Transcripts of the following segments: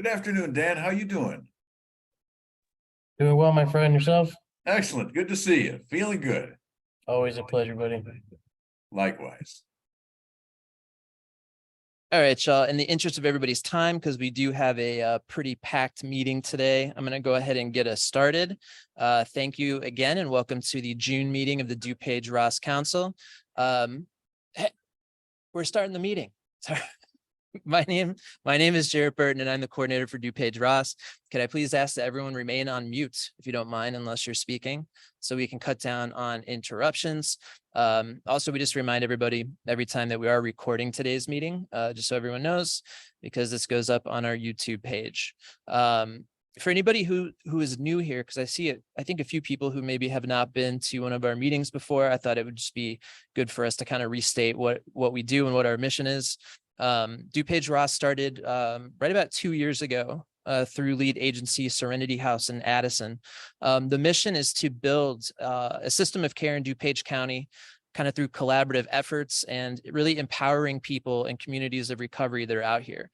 Good afternoon, Dan. How you doing? Doing well, my friend. Yourself? Excellent. Good to see you. Feeling good. Always a pleasure, buddy. Likewise. All right, y'all. In the interest of everybody's time, because we do have a pretty packed meeting today, I'm going to go ahead and get us started. Thank you again, and welcome to the June meeting of the DuPage ROSC Council. Hey, we're starting the meeting. Sorry. My name is Jared Burton, and I'm the coordinator for DuPage ROSC. Could I please ask that everyone remain on mute, if you don't mind, unless you're speaking, so we can cut down on interruptions. Also, we just remind everybody every time that we are recording today's meeting, just so everyone knows, because this goes up on our YouTube page. For anybody who is new here, because I see it, I think a few people who maybe have not been to one of our meetings before, I thought it would just be good for us to kind of restate what we do and what our mission is. DuPage ROSC started right about 2 years ago through lead agency Serenity House in Addison. The mission is to build a system of care in DuPage County, kind of through collaborative efforts and really empowering people and communities of recovery that are out here.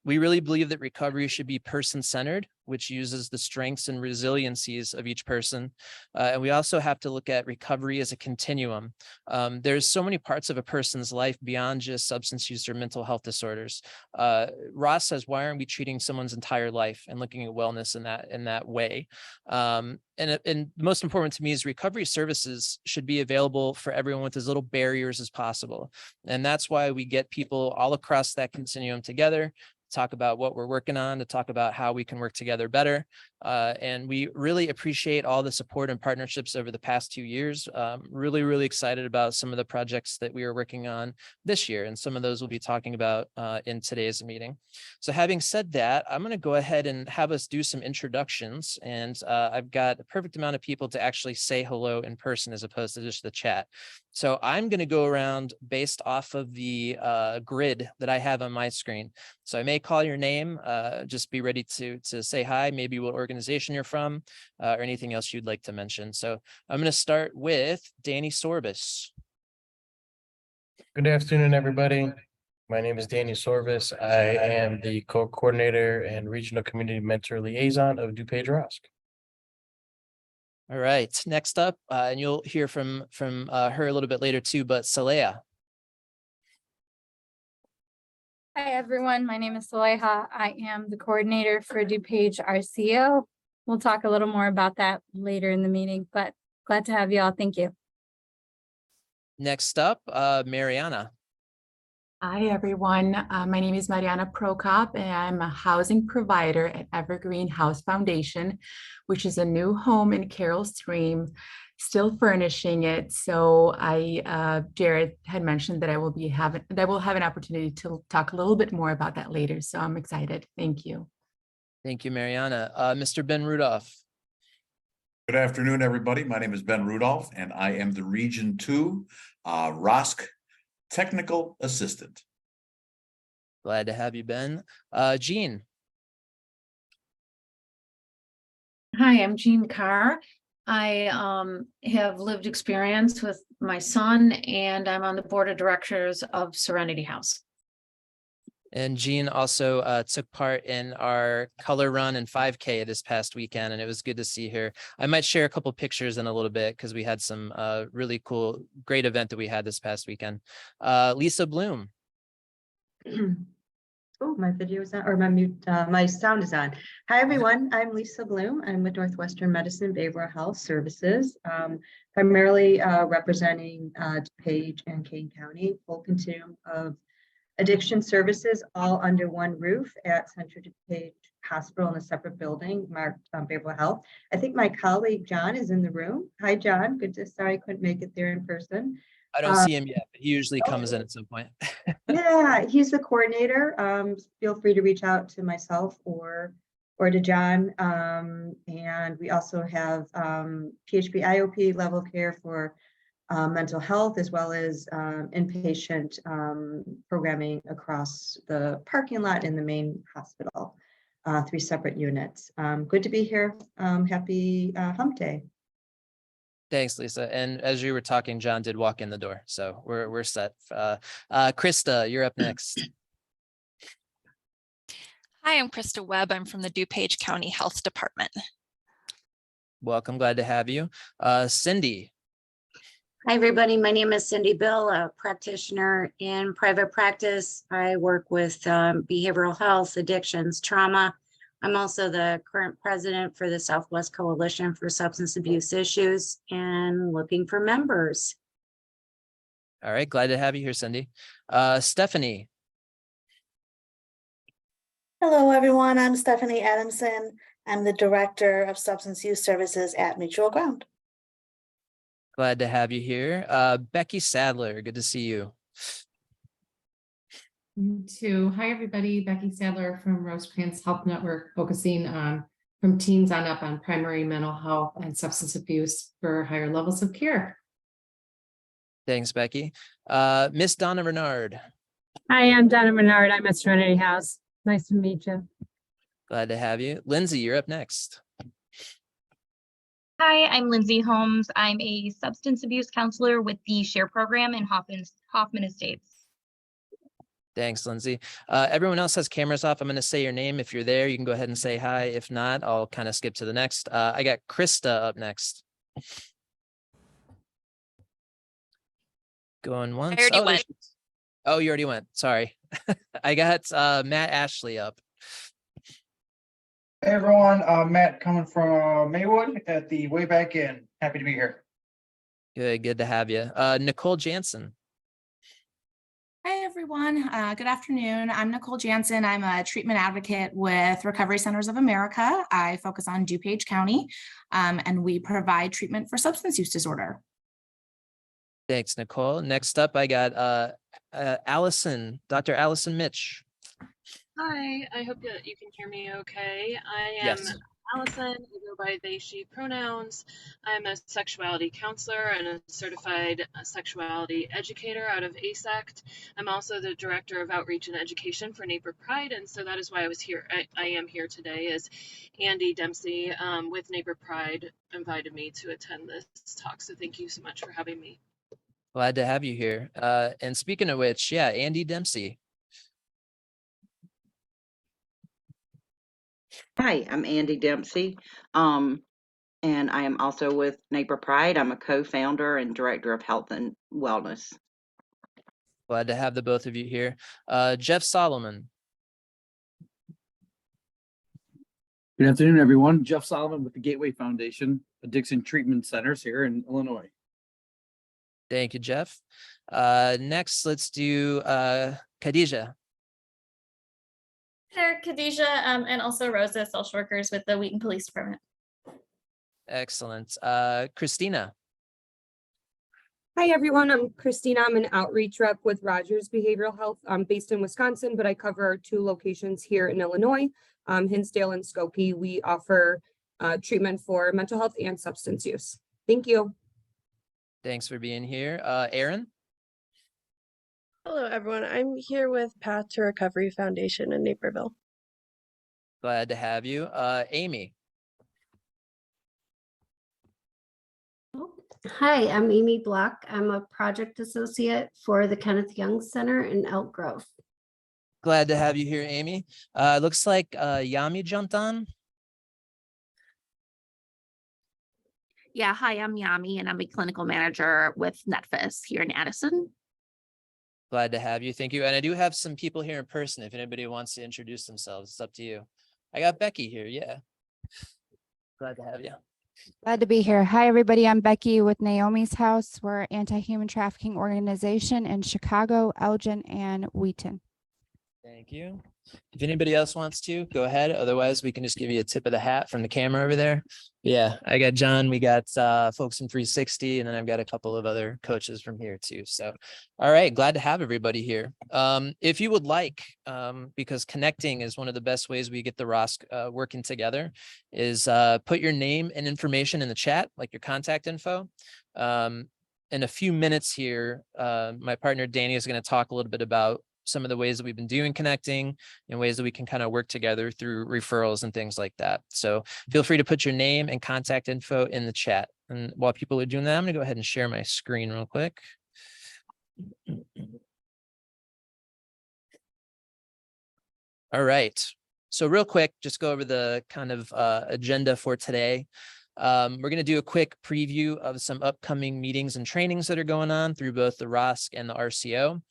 We really believe that recovery should be person-centered, which uses the strengths and resiliencies of each person. And we also have to look at recovery as a continuum. There's so many parts of a person's life beyond just substance use or mental health disorders. Ross says, why aren't we treating someone's entire life and looking at wellness in that way? And most important to me is recovery services should be available for everyone with as little barriers as possible. And that's why we get people all across that continuum together, talk about what we're working on, to talk about how we can work together better. And we really appreciate all the support and partnerships over the past 2 years. Really excited about some of the projects that we are working on this year. And some of those we'll be talking about in today's meeting. So having said that, I'm going to go ahead and have us do some introductions. And I've got a perfect amount of people to actually say hello in person as opposed to just the chat. So I'm going to go around based off of the grid that I have on my screen. So I may call your name, just be ready to say hi, maybe what organization you're from, or anything else you'd like to mention. So I'm going to start with Danny Sorbis. Good afternoon, everybody. My name is Danny Sorvis. I am the co-coordinator and regional community mentor liaison of DuPage ROSC. All right, next up, and you'll hear from her a little bit later too, but Saleha. Hi, everyone. My name is Saleha. I am the coordinator for DuPage RCO. We'll talk a little more about that later in the meeting, but glad to have you all. Thank you. Next up, Mariana. Hi, everyone. My name is Mariana Prokop, and I'm a housing provider at Evergreen House Foundation, which is a new home in Carroll Stream, still furnishing it. So Jared had mentioned that I will have an opportunity to talk a little bit more about that later. So I'm excited. Thank you. Thank you, Mariana. Mr. Ben Rudolph. Good afternoon, everybody. My name is Ben Rudolph, and I am the Region 2 ROSC Technical Assistant. Glad to have you, Ben. Jean. Hi, I'm Jean Carr. I have lived experience with my son, and I'm on the board of directors of Serenity House. And Jean also took part in our color run and 5K this past weekend, and it was good to see her. I might share a couple pictures in a little bit because we had some really cool, great event that we had this past weekend. Lisa Bloom. Oh, my video is on, or my mute, my sound is on. Hi, everyone. I'm Lisa Bloom. I'm with Northwestern Medicine Behavioral Health Services, primarily representing DuPage and Kane County, full continuum of addiction services, all under one roof at Central DuPage Hospital in a separate building marked behavioral health. I think my colleague John is in the room. Hi, John. Sorry I couldn't make it there in person. I don't see him yet, but he usually comes in at some point. Yeah, he's the coordinator. Feel free to reach out to myself or to John. And we also have PHP IOP level care for mental health, as well as inpatient programming across the parking lot in the main hospital, 3 separate units. Good to be here. Happy hump day. Thanks, Lisa. And as you were talking, John did walk in the door, so we're set. Krista, you're up next. Hi, I'm Krista Webb. I'm from the DuPage County Health Department. Welcome, glad to have you. Cindy, Hi, everybody. My name is Cindy Bill, a practitioner in private practice. I work with behavioral health, addictions, trauma. I'm also the current president for the Southwest Coalition for Substance Abuse Issues and looking for members. all right, glad to have you here, Cindy. Stephanie, Hello, everyone. I'm Stephanie Adamson. I'm the Director of Substance Use Services at Mutual Ground. glad to have you here. Becky Sadler, good to see you. You too. Hi, everybody. Becky Sadler from Rosecrans Health Network, focusing on from teens on up on primary mental health and substance abuse for higher levels of care. Thanks, Becky. Miss Donna Renard, Hi, I'm Donna Bernard. I'm at Serenity House. Nice to meet you. glad to have you. Lindsay, you're up next. Hi, I'm Lindsay Holmes. I'm a substance abuse counselor with the SHARE program in Hoffman Estates. Thanks, Lindsay. Everyone else has cameras off. I'm going to say your name. If you're there, you can go ahead and say hi. If not, I'll kind of skip to the next. I got Krista up next. Going once. I already Oh, there went. she is. Oh, you already went. Sorry. I got Matt Ashley up. Hey everyone, Matt coming from Maywood at the Way Back Inn. Happy to be here. Good to have you. Nicole Jansen. Hi, everyone. Good afternoon. I'm Nicole Jansen. I'm a treatment advocate with Recovery Centers of America. I focus on DuPage County, and we provide treatment for substance use disorder. Thanks, Nicole. Next up, I got Allison, Dr. Allison Mitch. Hi, I hope that you can hear me okay. I am Yes. Allison. I go by they, she pronouns. I'm a sexuality counselor and a certified sexuality educator out of ASECT. I'm also the director of outreach and education for Neighbor Pride, and so that is why I was here. I am here today, as Andy Dempsey with Neighbor Pride invited me to attend this talk. So thank you so much for having me. Glad to have you here. And speaking of which, yeah, Andy Dempsey. Hi, I'm Andy Dempsey, and I am also with Neighbor Pride. I'm a co-founder and director of health and wellness. Glad to have the both of you here. Jeff Solomon. Good afternoon, everyone. Jeff Solomon with the Gateway Foundation, Addiction Treatment Centers here in Illinois. Thank you, Jeff. Next, let's do Khadijah. There, Khadijah, and also Rosa, social workers with the Wheaton Police Department. Excellent. Christina. Hi, everyone. I'm Christina. I'm an outreach rep with Rogers Behavioral Health. I'm based in Wisconsin, but I cover 2 locations here in Illinois, Hinsdale and Skokie. We offer treatment for mental health and substance use. Thank you. Thanks for being here. Erin. Hello, everyone. I'm here with Path to Recovery Foundation in Naperville. Glad to have you. Amy. Hi, I'm Amy Block. I'm a project associate for the Kenneth Young Center in Elk Grove. Glad to have you here, Amy. Looks like Yami jumped on. Yeah, hi, I'm Yami, and I'm a clinical manager with NetFis here in Addison. Glad to have you. Thank you. And I do have some people here in person. If anybody wants to introduce themselves, it's up to you. I got Becky here. Yeah. Glad to have you. Glad to be here. Hi, everybody. I'm Becky with Naomi's House. We're an anti-human trafficking organization in Chicago, Elgin, and Wheaton. Thank you. If anybody else wants to, go ahead. Otherwise, we can just give you a tip of the hat from the camera over there. Yeah, I got John. We got folks from 360, and then I've got a couple of other coaches from here too. So, all right, glad to have everybody here. If you would like, because connecting is one of the best ways we get the ROSC working together, is put your name and information in the chat, like your contact info. In a few minutes here, my partner Danny is going to talk a little bit about some of the ways that we've been doing connecting and ways that we can kind of work together through referrals and things like that. So feel free to put your name and contact info in the chat. And while people are doing that, I'm going to go ahead and share my screen real quick. All right. So real quick, just go over the kind of agenda for today. We're going to do a quick preview of some upcoming meetings and trainings that are going on through both the ROSC and the RCO.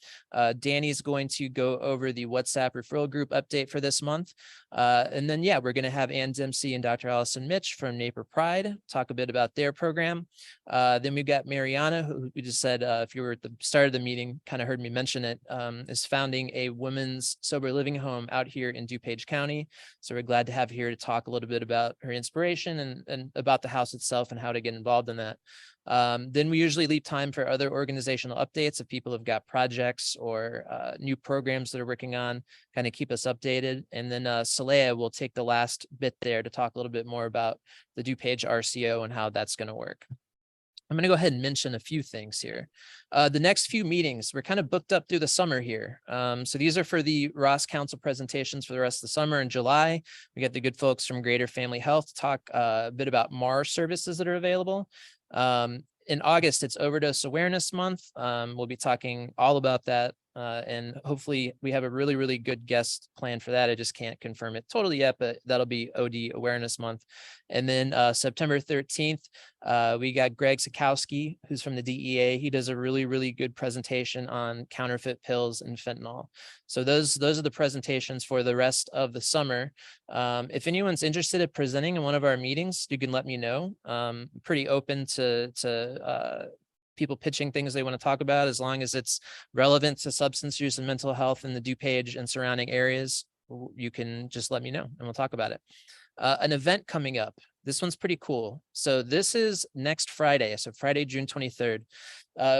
Danny's going to go over the WhatsApp referral group update for this month. And then, yeah, we're going to have Ann Dempsey and Dr. Allison Mitch from NAPER Pride talk a bit about their program. Then we've got Mariana, who we just said, if you were at the start of the meeting, kind of heard me mention it, is founding a women's sober living home out here in DuPage County. So we're glad to have her here to talk a little bit about her inspiration and about the house itself and how to get involved in that. Then we usually leave time for other organizational updates if people have got projects or new programs that are working on, kind of keep us updated. And then Saleha will take the last bit there to talk a little bit more about the DuPage RCO and how that's going to work. I'm going to go ahead and mention a few things here. The next few meetings, we're kind of booked up through the summer here. So these are for the ROSC Council presentations for the rest of the summer. In July, we get the good folks from Greater Family Health to talk a bit about MAR services that are available. In August, it's Overdose Awareness Month. We'll be talking all about that. And hopefully we have a really, really good guest plan for that. I just can't confirm it totally yet, but that'll be OD Awareness Month. And then September 13th, we got Greg Sikowski, who's from the DEA. He does a really, really good presentation on counterfeit pills and fentanyl. So those are the presentations for the rest of the summer. If anyone's interested in presenting in one of our meetings, you can let me know. Pretty open to people pitching things they want to talk about, as long as it's relevant to substance use and mental health in the DuPage and surrounding areas. You can just let me know and we'll talk about it. An event coming up. This one's pretty cool. So this is next Friday. So Friday, June 23rd.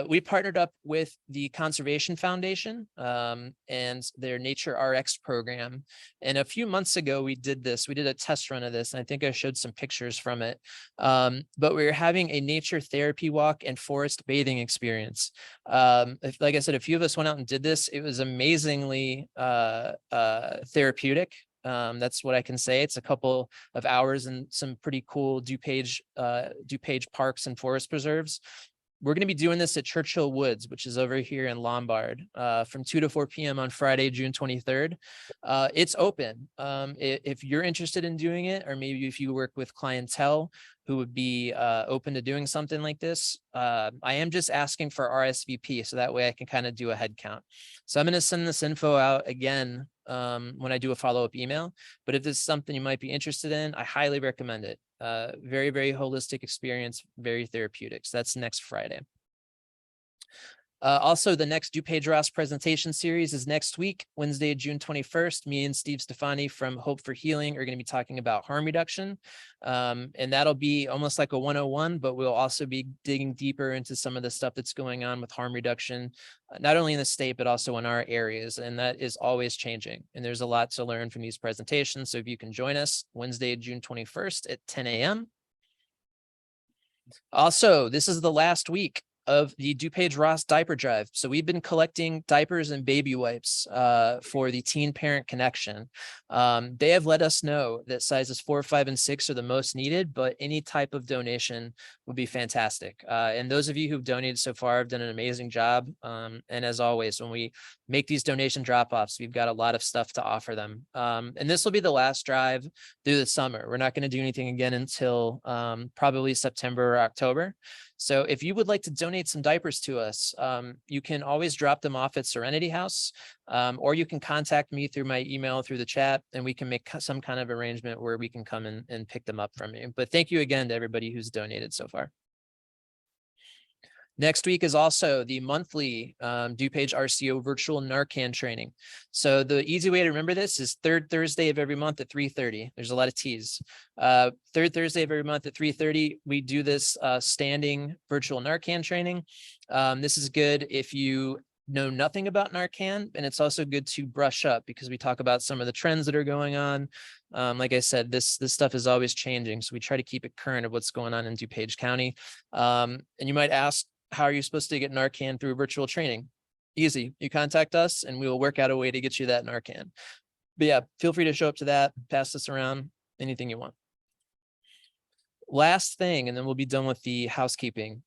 We partnered up with the Conservation Foundation and their Nature RX program. And a few months ago, we did this. We did a test run of this. And I think I showed some pictures from it. But we were having a nature therapy walk and forest bathing experience. Like I said, a few of us went out and did this. It was amazingly therapeutic. That's what I can say. It's a couple of hours in some pretty cool DuPage parks and forest preserves. We're going to be doing this at Churchill Woods, which is over here in Lombard, from 2 to 4 p.m. on Friday, June 23rd. It's open. If you're interested in doing it, or maybe if you work with clientele who would be open to doing something like this, I am just asking for RSVP, so that way I can kind of do a head count. So I'm going to send this info out again when I do a follow-up email. But if this is something you might be interested in, I highly recommend it. Very, very holistic experience, very therapeutic. So that's next Friday. Also, the next DuPage ROSC presentation series is next week, Wednesday, June 21st. Me and Steve Stefani from Hope for Healing are going to be talking about harm reduction. And that'll be almost like a 101, but we'll also be digging deeper into some of the stuff that's going on with harm reduction, not only in the state, but also in our areas. And that is always changing. And there's a lot to learn from these presentations. So if you can join us Wednesday, June 21st at 10 a.m. Also, this is the last week of the DuPage ROSC diaper drive. So we've been collecting diapers and baby wipes for the Teen Parent Connection. They have let us know that sizes 4, 5, and 6 are the most needed, but any type of donation would be fantastic. And those of you who've donated so far have done an amazing job. And as always, when we make these donation drop-offs, we've got a lot of stuff to offer them. And this will be the last drive through the summer. We're not going to do anything again until probably September or October. So if you would like to donate some diapers to us, you can always drop them off at Serenity House, or you can contact me through my email, through the chat, and we can make some kind of arrangement where we can come in and pick them up from you. But thank you again to everybody who's donated so far. Next week is also the monthly DuPage RCO virtual Narcan training. So the easy way to remember this is third Thursday of every month at 3:30. There's a lot of T's. Third Thursday of every month at 3:30, we do this standing virtual Narcan training. This is good if you know nothing about Narcan, and it's also good to brush up because we talk about some of the trends that are going on. Like I said, this stuff is always changing, so we try to keep it current of what's going on in DuPage County. And you might ask, how are you supposed to get Narcan through virtual training? Easy. You contact us and we will work out a way to get you that Narcan. But yeah, feel free to show up to that, pass this around, anything you want. Last thing, and then we'll be done with the housekeeping.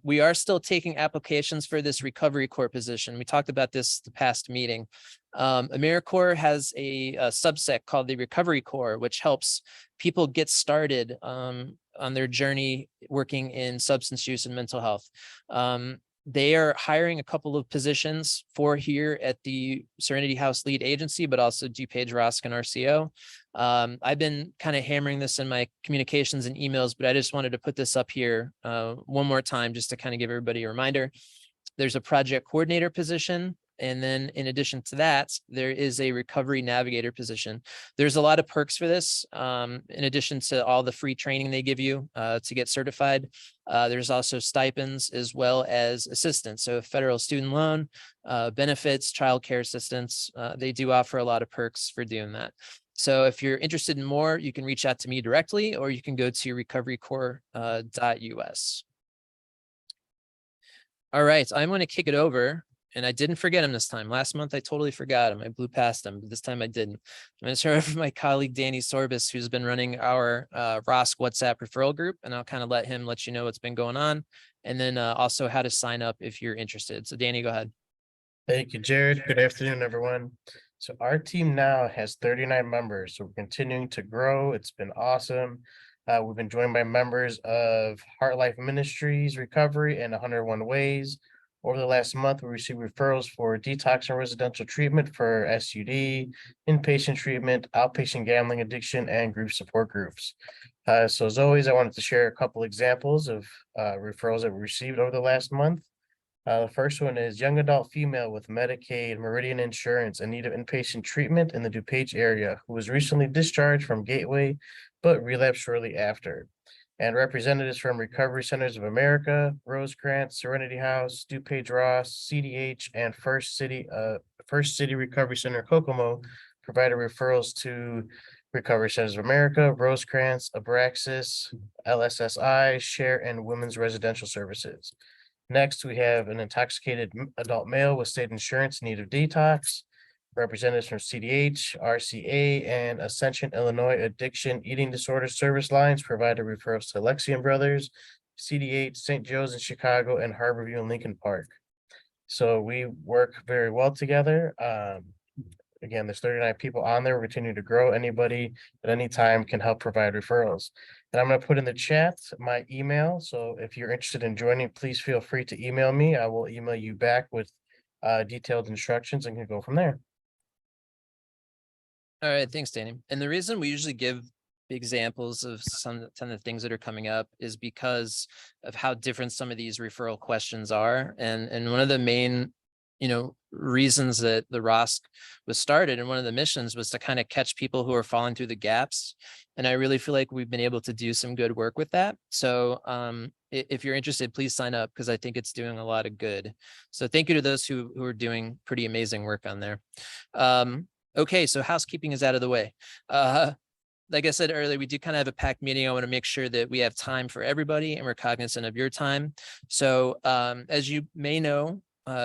We are still taking applications for this recovery corps position. We talked about this the past meeting. AmeriCorps has a subset called the Recovery Corps, which helps people get started on their journey working in substance use and mental health. They are hiring a couple of positions for here at the Serenity House lead agency, but also DuPage ROSC and RCO. I've been kind of hammering this in my communications and emails, but I just wanted to put this up here one more time just to kind of give everybody a reminder. There's a project coordinator position. And then in addition to that, there is a recovery navigator position. There's a lot of perks for this. In addition to all the free training they give you to get certified, there's also stipends as well as assistance. So federal student loan, benefits, childcare assistance. They do offer a lot of perks for doing that. So if you're interested in more, you can reach out to me directly, or you can go to recoverycorps.us. All right, I'm going to kick it over. And I didn't forget him this time. Last month, I totally forgot him. I blew past him, but this time I didn't. I'm going to turn over to my colleague, Danny Sorbis, who's been running our ROSC WhatsApp referral group. And I'll kind of let you know what's been going on. And then also how to sign up if you're interested. So Danny, go ahead. Thank you, Jared. Good afternoon, everyone. So our team now has 39 members. So we're continuing to grow. It's been awesome. We've been joined by members of Heart Life Ministries, Recovery, and 101 Ways. Over the last month, we received referrals for detox and residential treatment for SUD, inpatient treatment, outpatient gambling addiction, and group support groups. So as always, I wanted to share a couple examples of referrals that we received over the last month. The first one is young adult female with Medicaid, Meridian insurance, in need of inpatient treatment in the DuPage area, who was recently discharged from Gateway, but relapsed shortly after. And representatives from Recovery Centers of America, Rosecrans, Serenity House, DuPage ROSC, CDH, and First City Recovery Center Kokomo provided referrals to Recovery Centers of America, Rosecrans, Abraxas, LSSI, Share, and Women's Residential Services. Next, we have an intoxicated adult male with state insurance in need of detox. Representatives from CDH, RCA, and Ascension, Illinois Addiction Eating Disorder Service Lines provided referrals to Alexian Brothers, CDH, St. Joe's in Chicago, and Harborview and Lincoln Park. So we work very well together. Again, there's 39 people on there. We're continuing to grow. Anybody at any time can help provide referrals. And I'm going to put in the chat my email. So if you're interested in joining, please feel free to email me. I will email you back with detailed instructions and can go from there. All right, thanks, Danny. And the reason we usually give examples of some of the things that are coming up is because of how different some of these referral questions are. And one of the main, reasons that the ROSC was started and one of the missions was to kind of catch people who are falling through the gaps. And I really feel like we've been able to do some good work with that. So if you're interested, please sign up because I think it's doing a lot of good. So thank you to those who are doing pretty amazing work on there. Okay, so housekeeping is out of the way. Like I said earlier, we do kind of have a packed meeting. I want to make sure that we have time for everybody and we're cognizant of your time. So as you may know,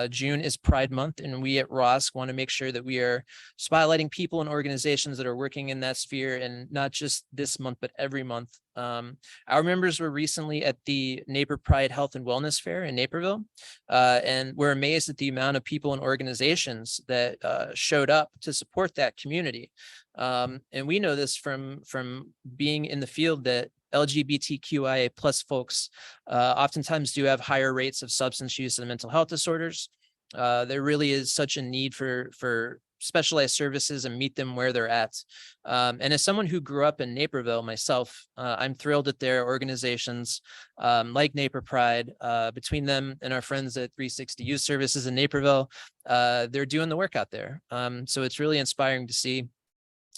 June is Pride Month, and we at ROSC want to make sure that we are spotlighting people and organizations that are working in that sphere, and not just this month, but every month. Our members were recently at the Naper Pride Health and Wellness Fair in Naperville, and we're amazed at the amount of people and organizations that showed up to support that community. And we know this from being in the field that LGBTQIA plus folks oftentimes do have higher rates of substance use and mental health disorders. There really is such a need for specialized services and meet them where they're at. And as someone who grew up in Naperville myself, I'm thrilled that there are organizations like Naper Pride, between them and our friends at 360 Youth Services in Naperville, they're doing the work out there. So it's really inspiring to see.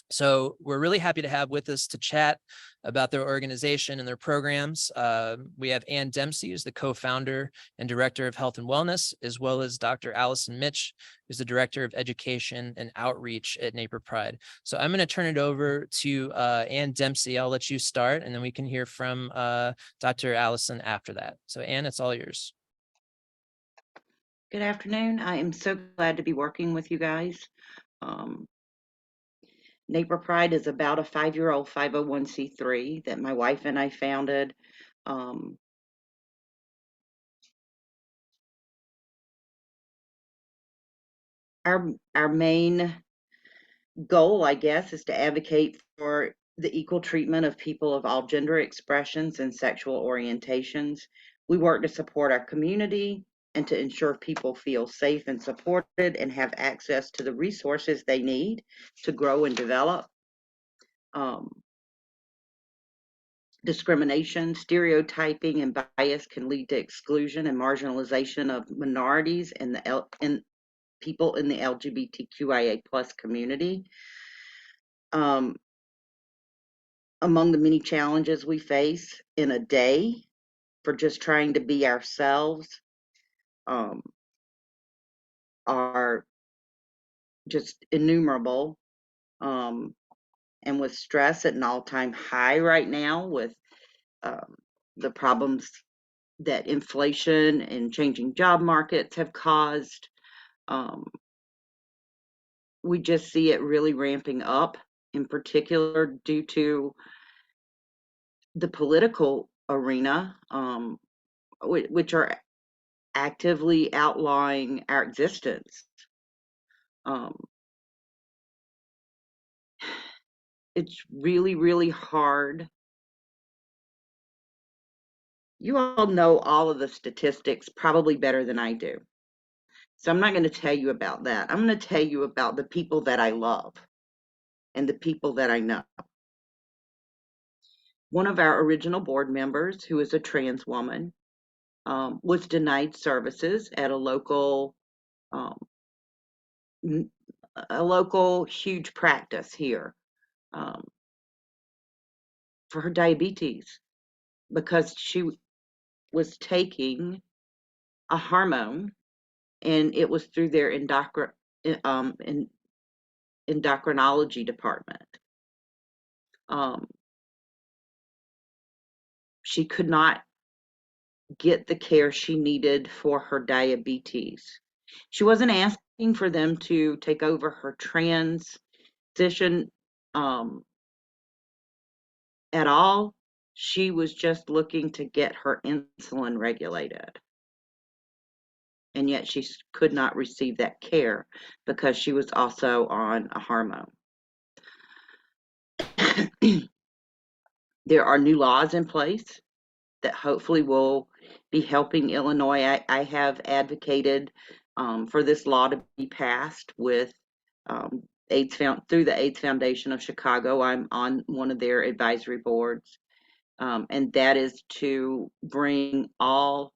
So we're really happy to have with us to chat about their organization and their programs. We have Ann Dempsey, who's the co-founder and director of health and wellness, as well as Dr. Allison Mitch, who's the director of education and outreach at Naper Pride. So I'm going to turn it over to Ann Dempsey. I'll let you start, and then we can hear from Dr. Allison after that. So Ann, it's all yours. Good afternoon. I am so glad to be working with you guys. Neighbor Pride is about a 5-year-old 501c3 that my wife and I founded. Our main goal, I guess, is to advocate for the equal treatment of people of all gender expressions and sexual orientations. We work to support our community and to ensure people feel safe and supported and have access to the resources they need to grow and develop. Discrimination, stereotyping, and bias can lead to exclusion and marginalization of minorities and people in the LGBTQIA+ community. Among the many challenges we face in a day for just trying to be ourselves are just innumerable. And with stress at an all-time high right now, with the problems that inflation and changing job markets have caused, we just see it really ramping up, in particular due to the political arena, which are actively outlawing our existence. It's really, really hard. You all know all of the statistics probably better than I do. So I'm not going to tell you about that. I'm going to tell you about the people that I love and the people that I know. One of our original board members, who is a trans woman, was denied services at a local huge practice here for her diabetes because she was taking a hormone, and it was through their endocrinology department. She could not get the care she needed for her diabetes. She wasn't asking for them to take over her transition at all. She was just looking to get her insulin regulated. And yet she could not receive that care because she was also on a hormone. There are new laws in place that hopefully will be helping Illinois. I have advocated for this law to be passed with through the AIDS Foundation of Chicago. I'm on one of their advisory boards, and that is to bring all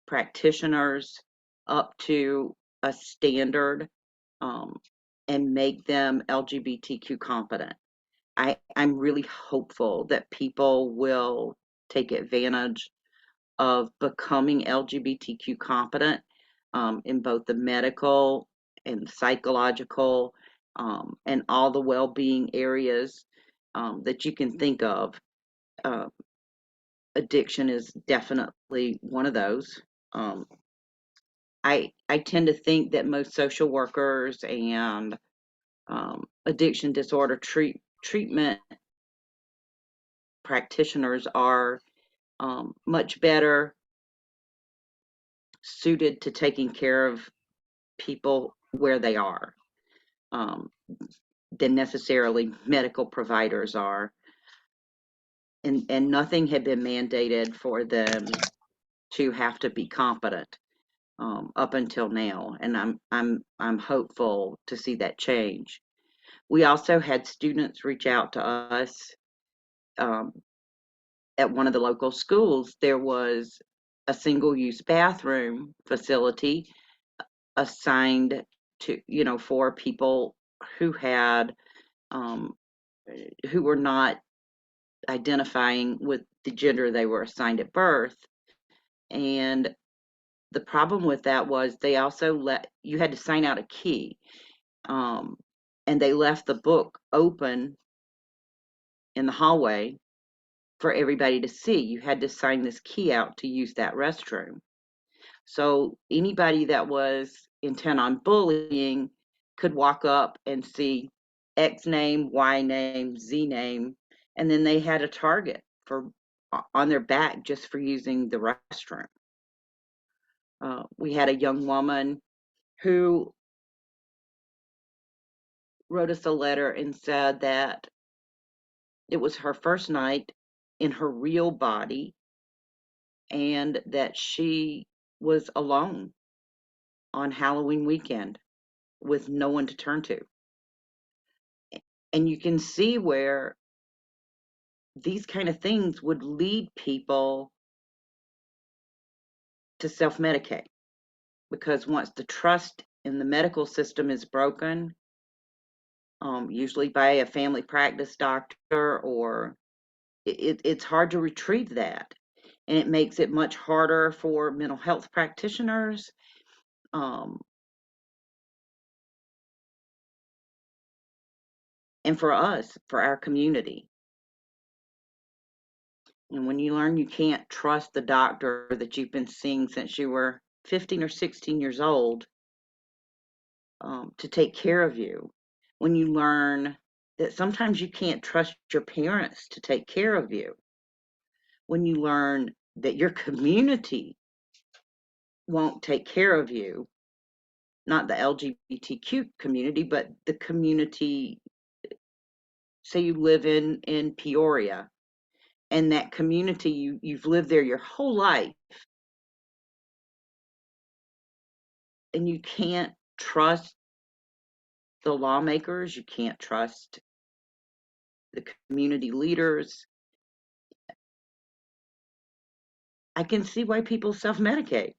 practitioners up to a standard and make them LGBTQ competent. I'm really hopeful that people will take advantage of becoming LGBTQ competent in both the medical and psychological and all the well-being areas that you can think of. Addiction is definitely one of those. I tend to think that most social workers and addiction disorder treatment practitioners are much better suited to taking care of people where they are than necessarily medical providers are. And nothing had been mandated for them to have to be competent up until now. And I'm hopeful to see that change. We also had students reach out to us at one of the local schools. There was a single-use bathroom facility assigned to, for people who had, who were not identifying with the gender they were assigned at birth. And the problem with that was they also you had to sign out a key. And they left the book open in the hallway for everybody to see. You had to sign this key out to use that restroom. So anybody that was intent on bullying could walk up and see X name, Y name, Z name, and then they had a target on their back just for using the restroom. We had a young woman who wrote us a letter and said that it was her first night in her real body and that she was alone on Halloween weekend with no one to turn to. And you can see where these kind of things would lead people to self-medicate, because once the trust in the medical system is broken, usually by a family practice doctor, or it's hard to retrieve that. And it makes it much harder for mental health practitioners. And for us, for our community. And when you learn you can't trust the doctor that you've been seeing since you were 15 or 16 years old to take care of you, when you learn that sometimes you can't trust your parents to take care of you, when you learn that your community won't take care of you, not the LGBTQ community, but the community, say you live in Peoria, and that community, you've lived there your whole life, and you can't trust the lawmakers, you can't trust the community leaders. I can see why people self-medicate.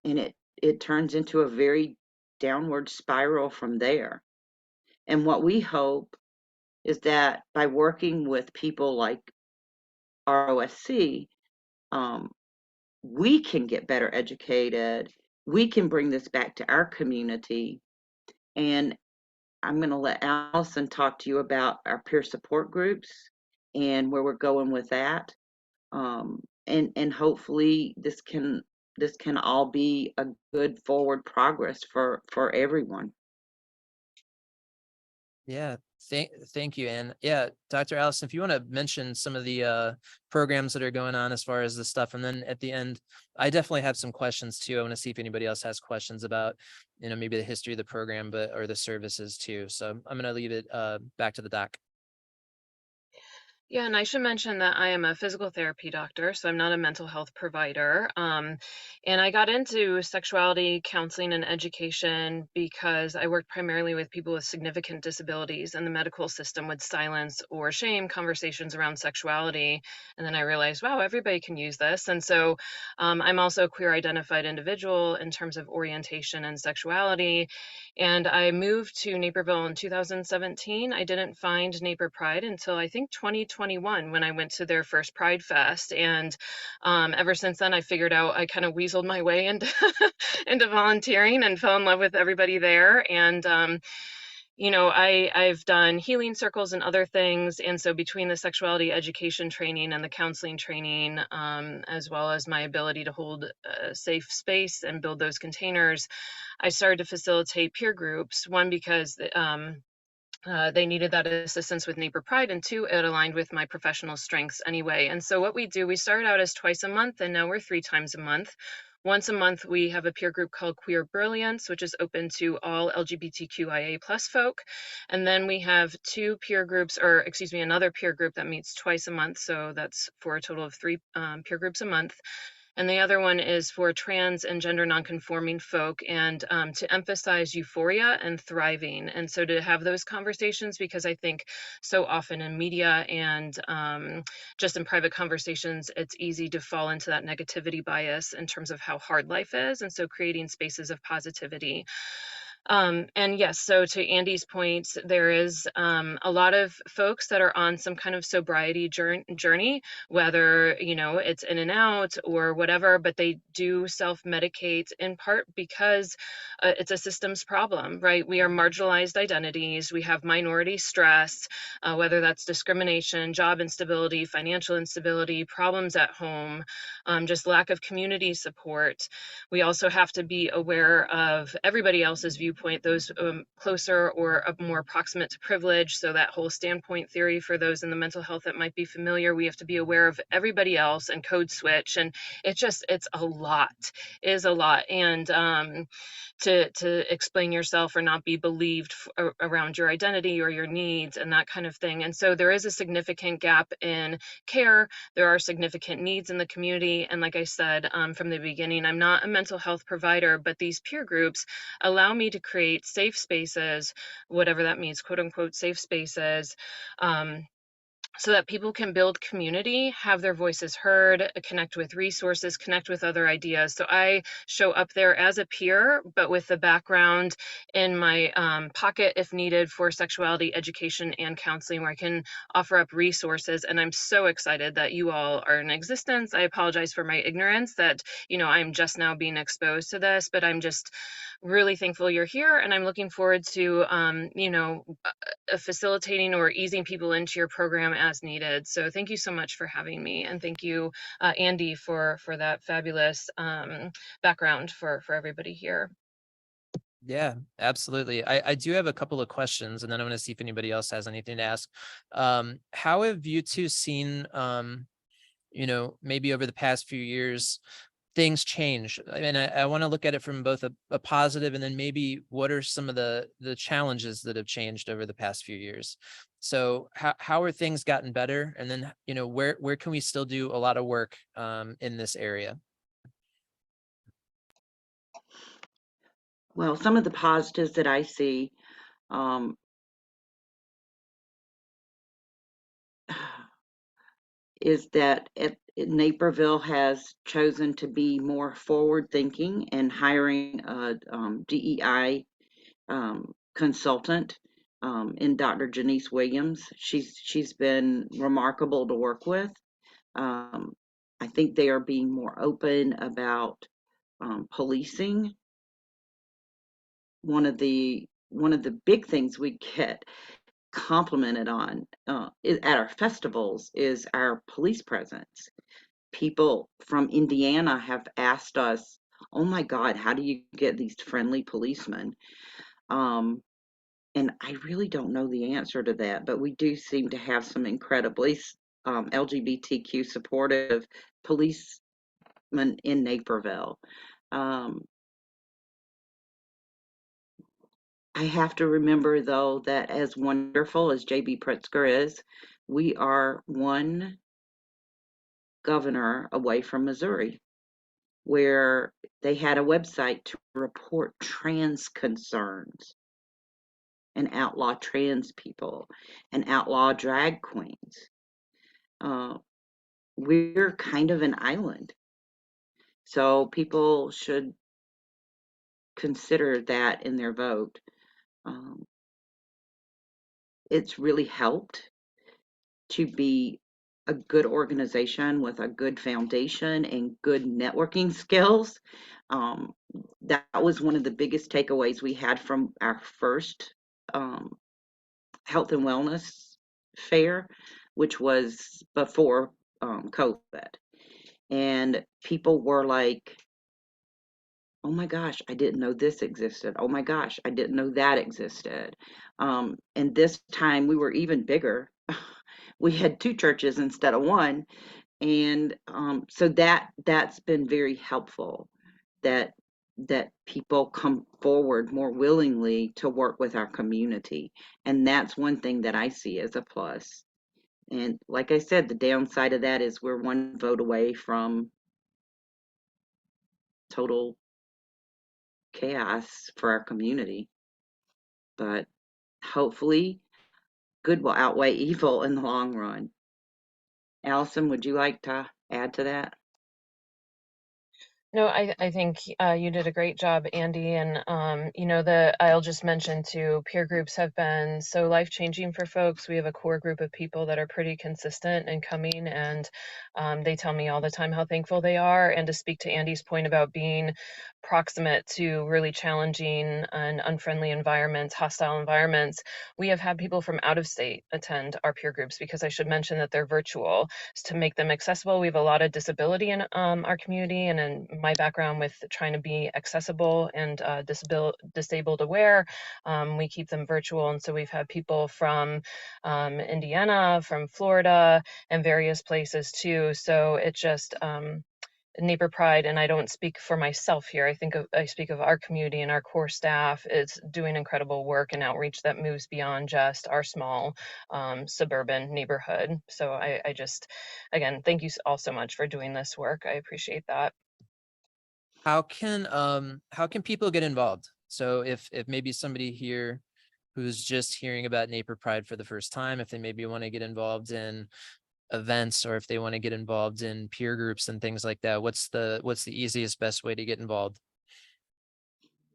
And it turns into a very downward spiral from there. And what we hope is that by working with people like ROSC, we can get better educated. We can bring this back to our community. And I'm going to let Allison talk to you about our peer support groups and where we're going with that. And hopefully this can all be a good forward progress for everyone. Yeah, thank you. And yeah, Dr. Allison, if you want to mention some of the programs that are going on as far as the stuff, and then at the end, I definitely have some questions too. I want to see if anybody else has questions about, maybe the history of the program, or the services too. So I'm going to leave it back to the doc. Yeah, and I should mention that I am a physical therapy doctor, so I'm not a mental health provider. And I got into sexuality counseling and education because I worked primarily with people with significant disabilities, and the medical system would silence or shame conversations around sexuality. And then I realized, wow, everybody can use this. And so I'm also a queer identified individual in terms of orientation and sexuality. And I moved to Naperville in 2017. I didn't find Naper Pride until I think 2021 when I went to their first Pride Fest. And ever since then, I figured out I kind of weaseled my way into into volunteering and fell in love with everybody there. And I've done healing circles and other things. And so between the sexuality education training and the counseling training, as well as my ability to hold a safe space and build those containers, I started to facilitate peer groups. One, because they needed that assistance with Naper Pride, and two, it aligned with my professional strengths anyway. And so what we do, we started out as twice a month, and now we're 3 times a month. Once a month, we have a peer group called Queer Brilliance, which is open to all LGBTQIA+ folk. And then we have 2 peer groups, another peer group that meets twice a month. So that's for a total of 3 peer groups a month. And the other one is for trans and gender nonconforming folk, and to emphasize euphoria and thriving. And so to have those conversations, because I think so often in media and just in private conversations, it's easy to fall into that negativity bias in terms of how hard life is. And so creating spaces of positivity. And yes, so to Andy's point, there is a lot of folks that are on some kind of sobriety journey, whether, it's in and out or whatever, but they do self-medicate in part because it's a systems problem, right? We are marginalized identities. We have minority stress, whether that's discrimination, job instability, financial instability, problems at home, just lack of community support. We also have to be aware of everybody else's viewpoint viewpoint, those closer or more proximate to privilege. So that whole standpoint theory, for those in the mental health that might be familiar, we have to be aware of everybody else and code switch. And it's a lot. It is a lot. And to explain yourself or not be believed around your identity or your needs and that kind of thing. And so there is a significant gap in care. There are significant needs in the community. And like I said from the beginning, I'm not a mental health provider, but these peer groups allow me to create safe spaces, whatever that means, quote unquote, safe spaces, so that people can build community, have their voices heard, connect with resources, connect with other ideas. So I show up there as a peer, but with the background in my pocket if needed for sexuality education and counseling, where I can offer up resources. And I'm so excited that you all are in existence. I apologize for my ignorance that, I'm just now being exposed to this, but I'm just really thankful you're here. And I'm looking forward to, facilitating or easing people into your program as needed. So thank you so much for having me. And thank you, Andy, for that fabulous background for everybody here. Yeah, absolutely. I do have a couple of questions, and then I'm going to see if anybody else has anything to ask. How have you two seen, maybe over the past few years, things change? I mean, I want to look at it from both a positive, and then maybe what are some of the challenges that have changed over the past few years. So how are things gotten better? And then, where can we still do a lot of work in this area? Well, some of the positives that I see, is that Naperville has chosen to be more forward-thinking and hiring a DEI consultant in Dr. Janice Williams. She's been remarkable to work with. I think they are being more open about policing. One of the big things we get complimented on at our festivals is our police presence. People from Indiana have asked us, "Oh my God, how do you get these friendly policemen?" And I really don't know the answer to that, but we do seem to have some incredibly LGBTQ supportive policemen in Naperville. I have to remember, though, that as wonderful as J.B. Pritzker is, we are one governor away from Missouri, where they had a website to report trans concerns and outlaw trans people and outlaw drag queens. We're kind of an island. So people should consider that in their vote. It's really helped to be a good organization with a good foundation and good networking skills. That was one of the biggest takeaways we had from our first health and wellness fair, which was before COVID. And people were like, "Oh my gosh, I didn't know this existed. Oh my gosh, I didn't know that existed." And this time we were even bigger. We had 2 churches instead of 1. And so that's been very helpful, that people come forward more willingly to work with our community. And that's one thing that I see as a plus. And like I said, the downside of that is we're 1 vote away from total chaos for our community. But hopefully good will outweigh evil in the long run. Allison, would you like to add to that? No, I think you did a great job, Andy. And, I'll just mention too, peer groups have been so life-changing for folks. We have a core group of people that are pretty consistent and coming, and they tell me all the time how thankful they are. And to speak to Andy's point about being proximate to really challenging and unfriendly environments, hostile environments, we have had people from out of state attend our peer groups, because I should mention that they're virtual to make them accessible. We have a lot of disability in our community, and in my background with trying to be accessible and disabled aware, we keep them virtual. And so we've had people from Indiana, from Florida, and various places too. So it just Neighbor Pride, and I don't speak for myself here, I speak of our community and our core staff is doing incredible work and outreach that moves beyond just our small suburban neighborhood. So I just, again, thank you all so much for doing this work. I appreciate that. How can people get involved? So if maybe somebody here who's just hearing about Neighbor Pride for the first time, if they maybe want to get involved in events, or if they want to get involved in peer groups and things like that, what's the easiest, best way to get involved?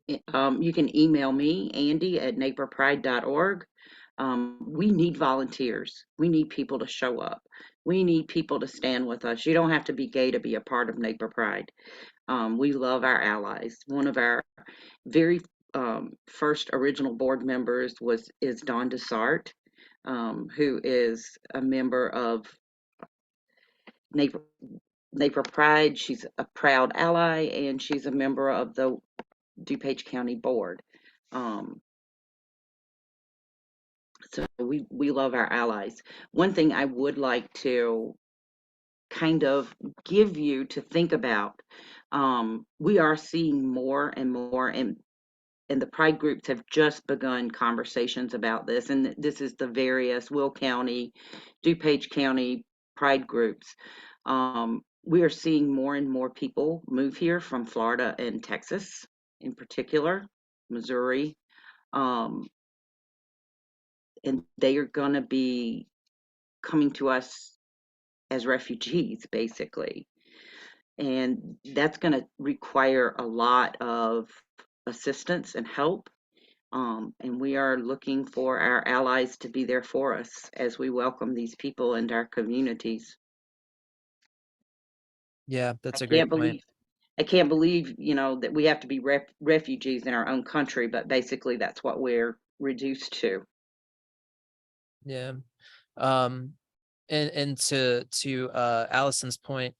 You can email me, Andy@neighborpride.org. We need volunteers. We need people to show up. We need people to stand with us. You don't have to be gay to be a part of Neighbor Pride. We love our allies. One of our very first original board members is Dawn Desart, who is a member of Neighbor Pride. She's a proud ally, and she's a member of the DuPage County Board. So we love our allies. One thing I would like to kind of give you to think about, we are seeing more and more, and the Pride groups have just begun conversations about this, and this is the various Will County, DuPage County Pride groups. We are seeing more and more people move here from Florida and Texas, in particular, Missouri, and they are going to be coming to us as refugees, basically. And that's going to require a lot of assistance and help. And we are looking for our allies to be there for us as we welcome these people into our communities. Yeah, that's a great point. I can't believe, that we have to be refugees in our own country, but basically that's what we're reduced to. Yeah. And to Allison's point,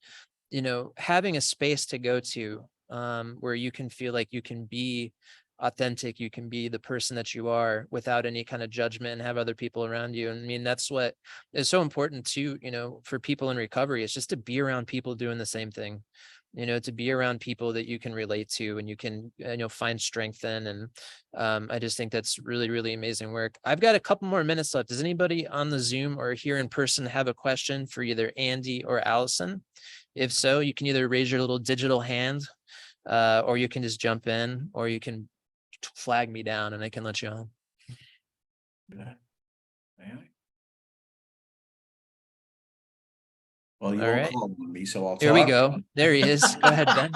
having a space to go to where you can feel like you can be authentic, you can be the person that you are without any kind of judgment, and have other people around you. And I mean, that's what is so important too, for people in recovery. It's just to be around people doing the same thing, to be around people that you can relate to and you can, find strength in. And I just think that's really, really amazing work. I've got a couple more minutes left. Does anybody on the Zoom or here in person have a question for either Andy or Allison? If so, you can either raise your little digital hand, or you can just jump in, or you can flag me down and I can let you on. Well, you all called on me, so I'll talk. Here we go. There he is. Go ahead, Ben.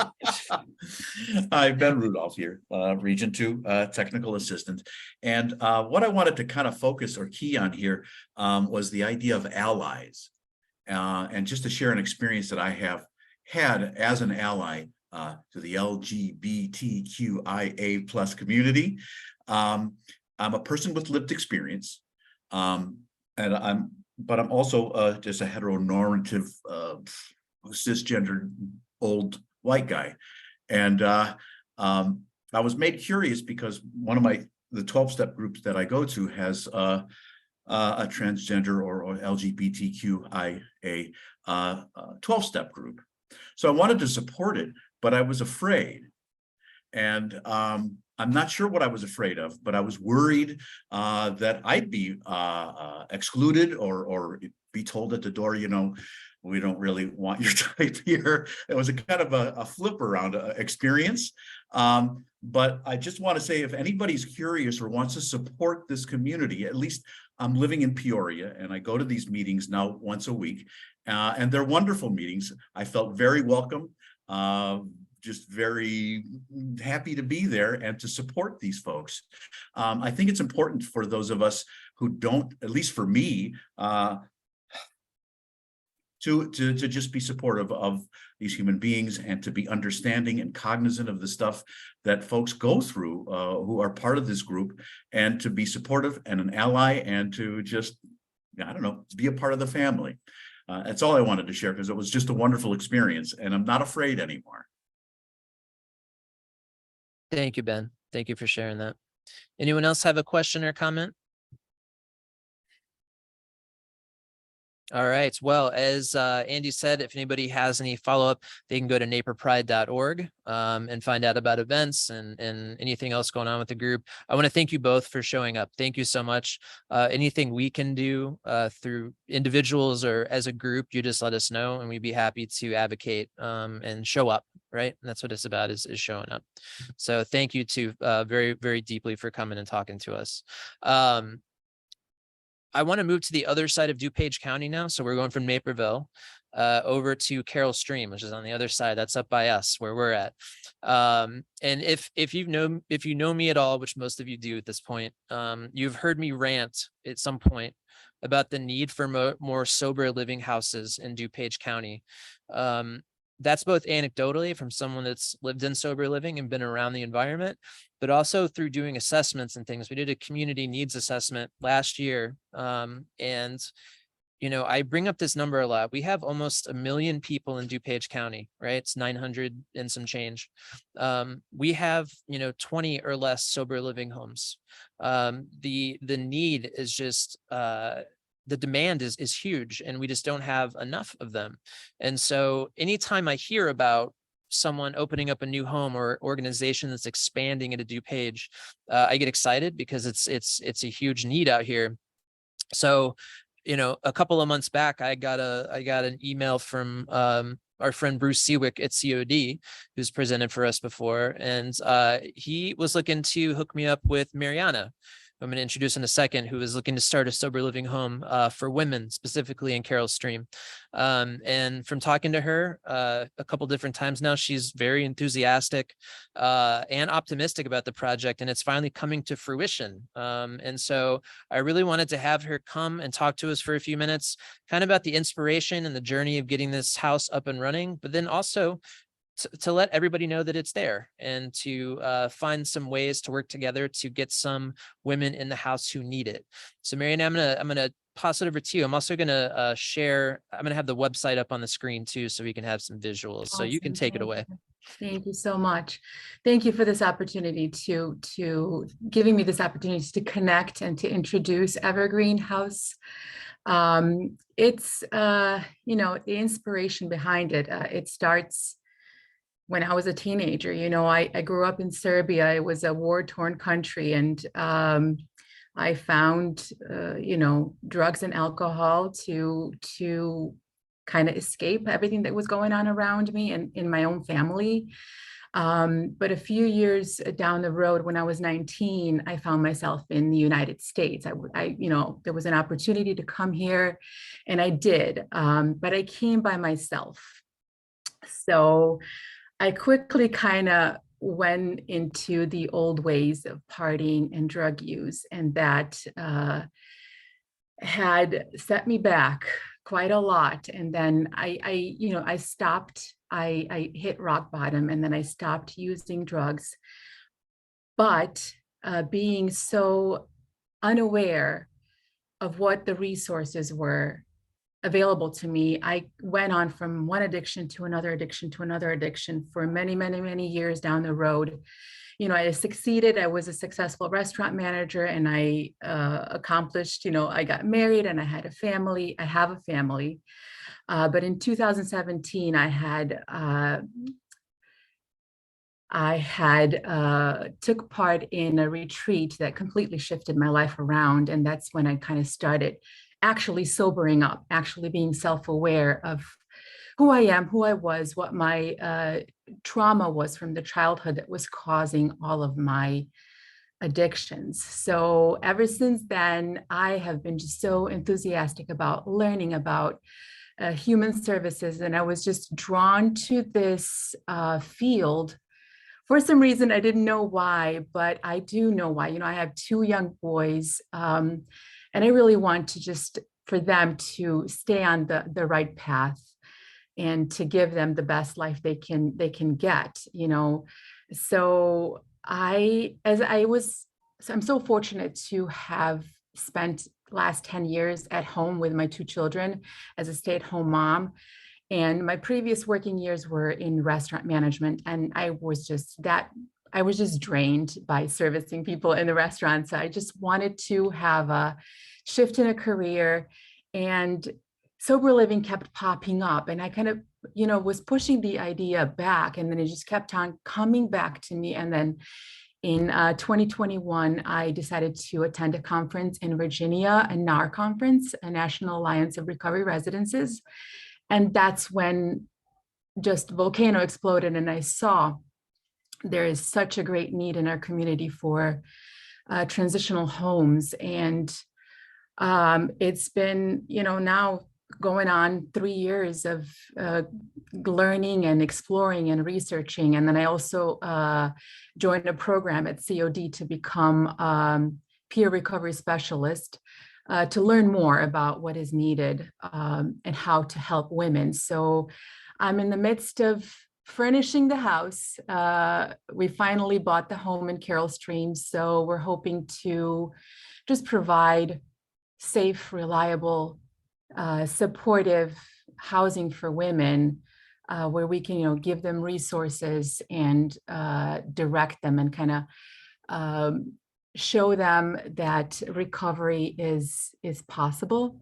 Hi, Ben Rudolph here, Region 2 Technical Assistant. And what I wanted to kind of focus or key on here was the idea of allies. And just to share an experience that I have had as an ally to the LGBTQIA plus community. I'm a person with lived experience, but I'm also just a heteronormative, cisgendered old white guy. And I was made curious because one of the 12-step groups that I go to has a transgender or LGBTQIA 12-step group. So I wanted to support it, but I was afraid. And I'm not sure what I was afraid of, but I was worried that I'd be excluded or be told at the door, we don't really want your type here. It was a kind of a flip around experience. But I just want to say, if anybody's curious or wants to support this community, at least I'm living in Peoria and I go to these meetings now once a week, and they're wonderful meetings. I felt very welcome, just very happy to be there and to support these folks. I think it's important for those of us who don't, at least for me, to just be supportive of these human beings and to be understanding and cognizant of the stuff that folks go through who are part of this group, and to be supportive and an ally, and to just, I don't know, be a part of the family. That's all I wanted to share, because it was just a wonderful experience, and I'm not afraid anymore. Thank you, Ben. Thank you for sharing that. Anyone else have a question or comment? All right. Well, as Andy said, if anybody has any follow-up, they can go to naperpride.org and find out about events and anything else going on with the group. I want to thank you both for showing up. Thank you so much. Anything we can do through individuals or as a group, you just let us know, and we'd be happy to advocate and show up. Right. And that's what it's about, is showing up. So thank you to very, very deeply for coming and talking to us. I want to move to the other side of DuPage County now. So we're going from Naperville over to Carroll Stream, which is on the other side. That's up by us where we're at. And if you know me at all, which most of you do at this point, you've heard me rant at some point about the need for more sober living houses in DuPage County. That's both anecdotally from someone that's lived in sober living and been around the environment, but also through doing assessments and things. We did a community needs assessment last year. And, you know, I bring up this number a lot. We have almost 1 million people in DuPage County, right? It's 900 and some change. We have, 20 or less sober living homes. The need is just, the demand is huge, and we just don't have enough of them. And so anytime I hear about someone opening up a new home or organization that's expanding into DuPage, I get excited, because it's a huge need out here. So, a couple of months back, I got an email from our friend Bruce Seawick at COD, who's presented for us before, and he was looking to hook me up with Mariana, I'm going to introduce in a second, who is looking to start a sober living home for women, specifically in Carroll Stream. And from talking to her a couple different times now, she's very enthusiastic and optimistic about the project, and it's finally coming to fruition. And so I really wanted to have her come and talk to us for a few minutes, kind of about the inspiration and the journey of getting this house up and running, but then also to let everybody know that it's there, and to find some ways to work together to get some women in the house who need it. So Mariana, I'm gonna pass it over to you. I'm also gonna share, I'm gonna have the website up on the screen too, so we can have some visuals. So you can take it away. Thank you so much. Thank you for this opportunity to giving me this opportunity to connect and to introduce Evergreen House. It's the inspiration behind it. It starts when I was a teenager. I grew up in Serbia. It was a war-torn country, and I found drugs and alcohol to kind of escape everything that was going on around me and in my own family. But a few years down the road, when I was 19, I found myself in the United States. There was an opportunity to come here, and I did, but I came by myself. So I quickly kind of went into the old ways of partying and drug use, and that had set me back quite a lot. And then I stopped. I hit rock bottom, and then I stopped using drugs. But being so unaware of what the resources were available to me, I went on from one addiction to another addiction to another addiction for many, many, many years down the road. I succeeded. I was a successful restaurant manager, and I accomplished, I got married and I had a family. I have a family. But in 2017, I had took part in a retreat that completely shifted my life around. And that's when I kind of started actually sobering up, actually being self-aware of who I am, who I was, what my trauma was from the childhood that was causing all of my addictions. So ever since then, I have been just so enthusiastic about learning about human services. And I was just drawn to this field. For some reason, I didn't know why, but I do know why. I have 2 young boys, and I really want to just for them to stay on the right path and to give them the best life they can get, you know. So I'm so fortunate to have spent last 10 years at home with my two children as a stay-at-home mom. And my previous working years were in restaurant management, and I was just drained by servicing people in the restaurant. So I just wanted to have a shift in a career, and sober living kept popping up, and I kind of, you know, was pushing the idea back, and then it just kept on coming back to me. And then in 2021, I decided to attend a conference in Virginia, a NAR conference, a National Alliance of Recovery Residences. And that's when just volcano exploded, and I saw there is such a great need in our community for transitional homes. And it's been, you know, now going on 3 years of learning and exploring and researching. And then I also joined a program at COD to become peer recovery specialist, to learn more about what is needed and how to help women. So I'm in the midst of furnishing the house. We finally bought the home in Carroll Streams, so we're hoping to just provide safe, reliable, supportive housing for women, where we can, you know, give them resources and direct them and kind of show them that recovery is possible.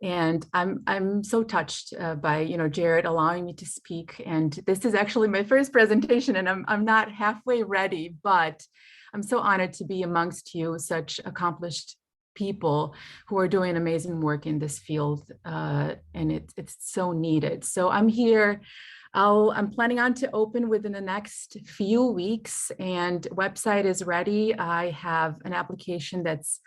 And I'm so touched by, you know, Jared allowing me to speak. And this is actually my first presentation, and I'm not halfway ready, but I'm so honored to be amongst you, such accomplished people who are doing amazing work in this field, and it's so needed. So I'm here. I'm planning on to open within the next few weeks, and website is ready. I have an application that's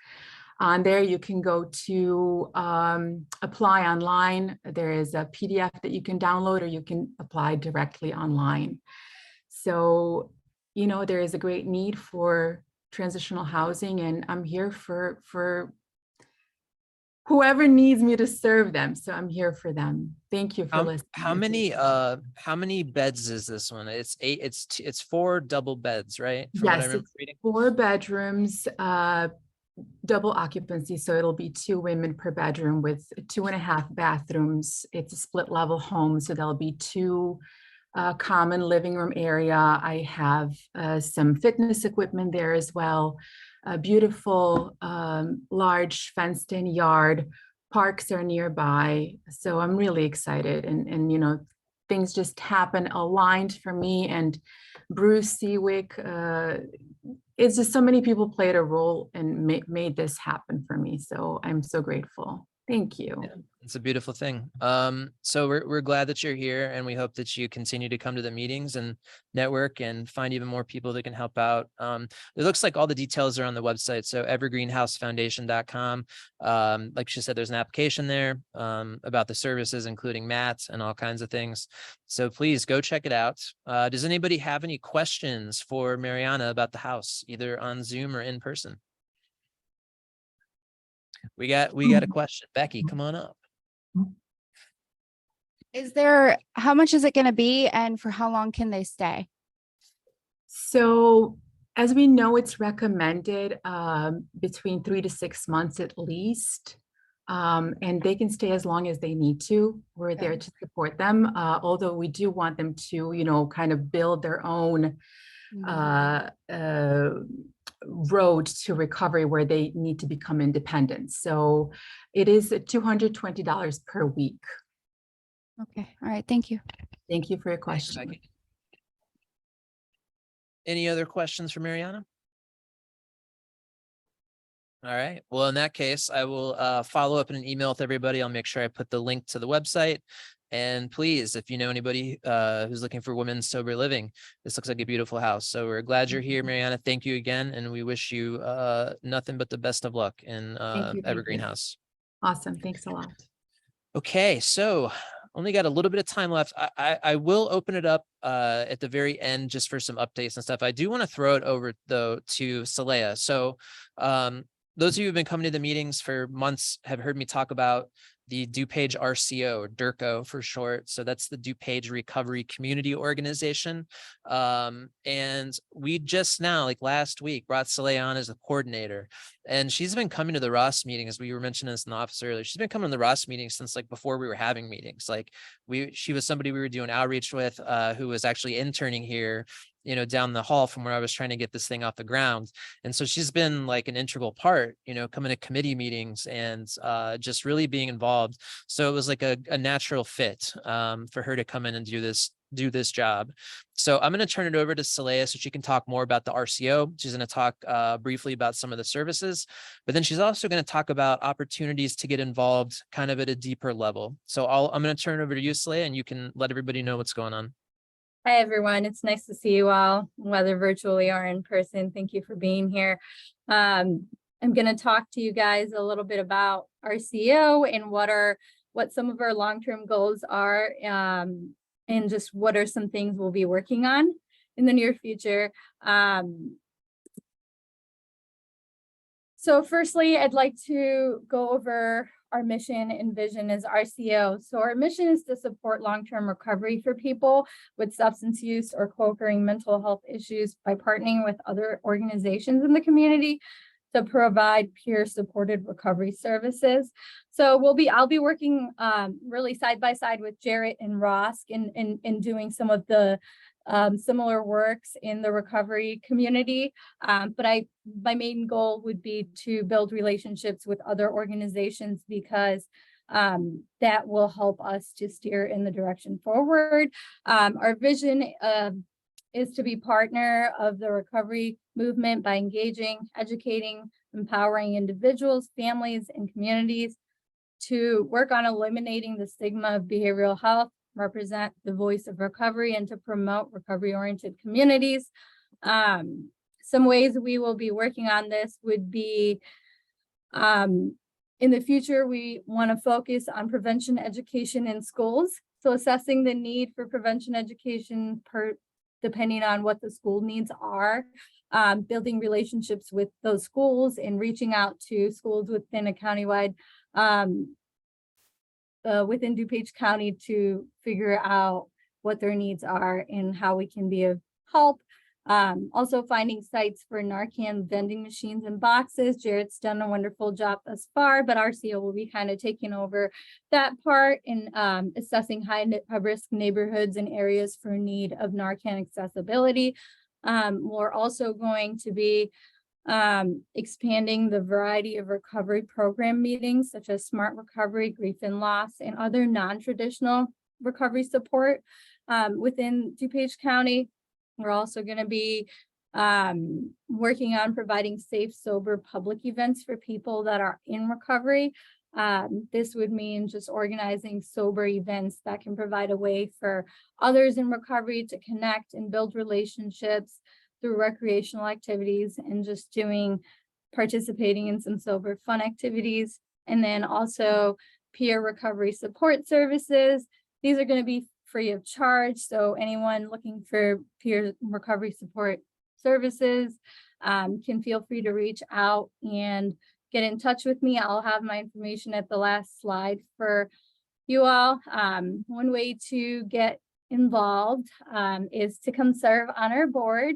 on there. You can go to apply online. There is a PDF that you can download, or you can apply directly online. So, you know, there is a great need for transitional housing, and I'm here for whoever needs me to serve them. So I'm here for them. Thank you for listening. How many beds is this one? It's 8, it's 4 double beds, right? From what I Yes, remember it's reading. 4 bedrooms, double occupancy. So it'll be 2 women per bedroom with 2.5 bathrooms. It's a split level home. So there'll be 2 common living room area. I have some fitness equipment there as well. A beautiful, large fenced in yard. Parks are nearby. So I'm really excited. And you know, things just happen aligned for me and Bruce Seawick. It's just so many people played a role and made this happen for me. So I'm so grateful. Thank you. Yeah, it's a beautiful thing. So we're glad that you're here, and we hope that you continue to come to the meetings and network and find even more people that can help out. It looks like all the details are on the website. So evergreenhousefoundation.com. Like she said, there's an application there about the services, including mats and all kinds of things. So please go check it out. Does anybody have any questions for Mariana about the house, either on Zoom or in person? We got a question. Becky, come on up. How much is it going to be, and for how long can they stay? So as we know, it's recommended between 3 to 6 months at least. And they can stay as long as they need to. We're there to support them. Although we do want them to, you know, kind of build their own road to recovery where they need to become independent. So it is $220 per week. Okay. All right. Thank you. Thank you for your question. Any other questions for Mariana? All right. Well, in that case, I will follow up in an email with everybody. I'll make sure I put the link to the website. And please, if you know anybody who's looking for women's sober living, this looks like a beautiful house. So we're glad you're here, Mariana. Thank you again. And we wish you nothing but the best of luck in Evergreen House. Awesome. Thanks a lot. Okay. So only got a little bit of time left. I will open it up at the very end just for some updates and stuff. I do want to throw it over though to Saleha. So those of you who've been coming to the meetings for months have heard me talk about the DuPage RCO, or DURCO for short. So that's the DuPage Recovery Community Organization. And we just now, like last week, brought Soleil on as a coordinator. And she's been coming to the ROSC meeting, as we were mentioning this in the office earlier. She's been coming to the ROSC meetings since like before we were having meetings. Like she was somebody we were doing outreach with, who was actually interning here, you know, down the hall from where I was trying to get this thing off the ground. And so she's been like an integral part, you know, coming to committee meetings and just really being involved. So it was like a natural fit for her to come in and do this job. So I'm going to turn it over to Soleil so she can talk more about the RCO. She's going to talk briefly about some of the services, but then she's also going to talk about opportunities to get involved kind of at a deeper level. So I'm going to turn it over to you, Soleil, and you can let everybody know what's going on. Hi, everyone. It's nice to see you all, whether virtually or in person. Thank you for being here. I'm going to talk to you guys a little bit about RCO and what some of our long-term goals are, and just what are some things we'll be working on in the near future. So firstly, I'd like to go over our mission and vision as RCO. So our mission is to support long-term recovery for people with substance use or co-occurring mental health issues by partnering with other organizations in the community to provide peer supported recovery services. So I'll be working really side by side with Jarrett and ROSC in doing some of the similar works in the recovery community. But my main goal would be to build relationships with other organizations, because that will help us to steer in the direction forward. Our vision is to be partner of the recovery movement by engaging, educating, empowering individuals, families, and communities to work on eliminating the stigma of behavioral health, represent the voice of recovery, and to promote recovery-oriented communities. Some ways we will be working on this would be, in the future, we want to focus on prevention education in schools. So assessing the need for prevention education depending on what the school needs are, building relationships with those schools and reaching out to schools within a countywide, within DuPage County to figure out what their needs are and how we can be of help. Also finding sites for Narcan vending machines and boxes. Jarrett's done a wonderful job thus far, but RCO will be kind of taking over that part in assessing high-risk neighborhoods and areas for need of Narcan accessibility. We're also going to be expanding the variety of recovery program meetings, such as Smart Recovery, Grief and Loss, and other non-traditional recovery support within DuPage County. We're also going to be working on providing safe, sober public events for people that are in recovery. This would mean just organizing sober events that can provide a way for others in recovery to connect and build relationships through recreational activities and just participating in some sober fun activities. And then also peer recovery support services. These are going to be free of charge. So anyone looking for peer recovery support services can feel free to reach out and get in touch with me. I'll have my information at the last slide for you all. One way to get involved is to come serve on our board.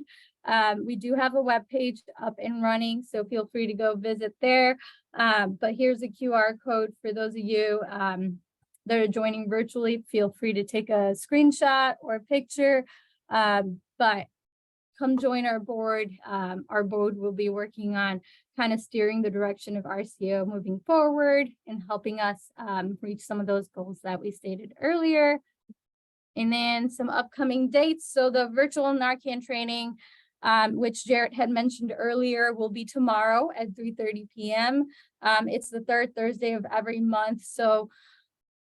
We do have a web page up and running, so feel free to go visit there. But here's a QR code for those of you that are joining virtually. Feel free to take a screenshot or a picture, but come join our board. Our board will be working on kind of steering the direction of RCO moving forward and helping us reach some of those goals that we stated earlier. And then some upcoming dates. So the virtual Narcan training, which Jarrett had mentioned earlier, will be tomorrow at 3:30 p.m. It's the third Thursday of every month. So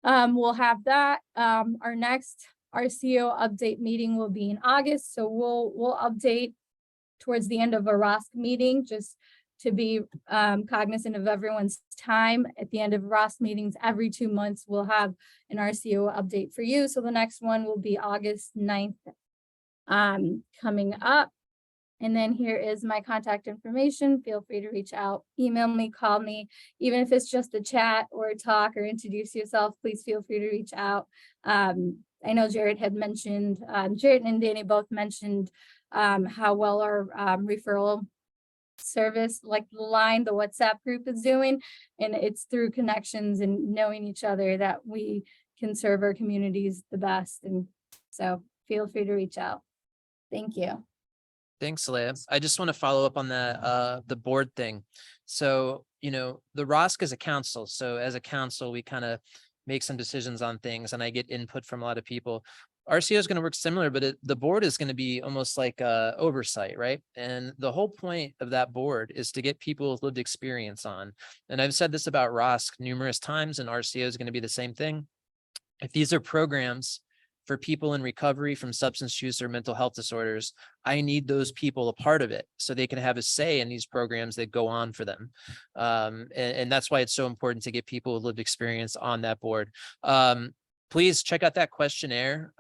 we'll have that. Our next RCO update meeting will be in August. So we'll update towards the end of a ROSC meeting, just to be cognizant of everyone's time. At the end of ROSC meetings every 2 months, we'll have an RCO update for you. So the next one will be August 9th coming up. And then here is my contact information. Feel free to reach out, email me, call me, even if it's just a chat or a talk or introduce yourself, please feel free to reach out. I know Jared had mentioned, Jared and Danny both mentioned how well our referral service, like the line, the WhatsApp group is doing. And it's through connections and knowing each other that we can serve our communities the best. And so feel free to reach out. Thank you. Thanks, Leah. I just want to follow up on the board thing. So, you know, the ROSC is a council. So as a council, we kind of make some decisions on things and I get input from a lot of people. RCO is going to work similar, but the board is going to be almost like oversight, right? And the whole point of that board is to get people with lived experience on. And I've said this about ROSC numerous times, and RCO is going to be the same thing. If these are programs for people in recovery from substance use or mental health disorders, I need those people a part of it so they can have a say in these programs that go on for them. And that's why it's so important to get people with lived experience on that board. Please check out that questionnaire.